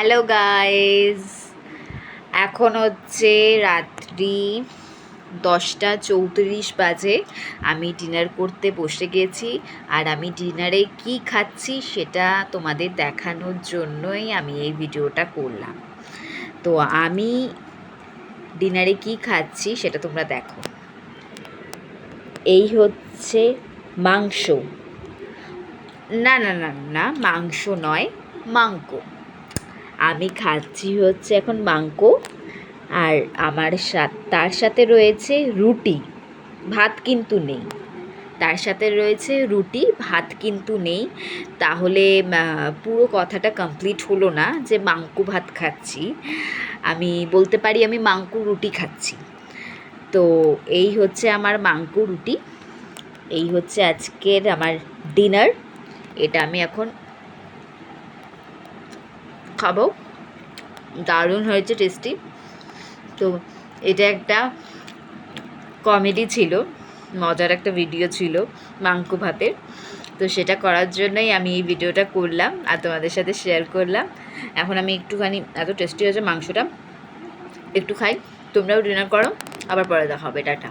Hello guys, এখন হচ্ছে রাত্রি 10:34 বাজে। আমি ডিনার করতে বসে গেছি, আর আমি ডিনারে কি খাচ্ছি সেটা তোমাদের দেখানোর জন্যই আমি এই ভিডিওটা করলাম। তো আমি ডিনারে কি খাচ্ছি সেটা তোমরা দেখো। এই হচ্ছে মাংস। না না না না, মাংস নয়, মাংকো। আমি খাচ্ছি হচ্ছে এখন মাংকো, আর তার সাথে রয়েছে রুটি, ভাত কিন্তু নেই। তার সাথে রয়েছে রুটি, ভাত কিন্তু নেই। তাহলে পুরো কথাটা কমপ্লিট হলো না যে মাংকো ভাত খাচ্ছি। আমি বলতে পারি আমি মাংকো রুটি খাচ্ছি। তো এই হচ্ছে আমার মাংকো রুটি, এই হচ্ছে আজকের আমার ডিনার। এটা আমি এখন খাবো। দারুণ হয়েছে, টেস্টি। তো এটা একটা কমেডি ছিল, মজার একটা ভিডিও ছিল মাংকো ভাতের। তো সেটা করার জন্যই আমি এই ভিডিওটা করলাম আর তোমাদের সাথে শেয়ার করলাম। এখন আমি একটুখানি, এত টেস্টি হয়েছে মাংসটা, একটু খাই। তোমরাও ডিনার করো, আবার পরে দেখা হবে। টাটা।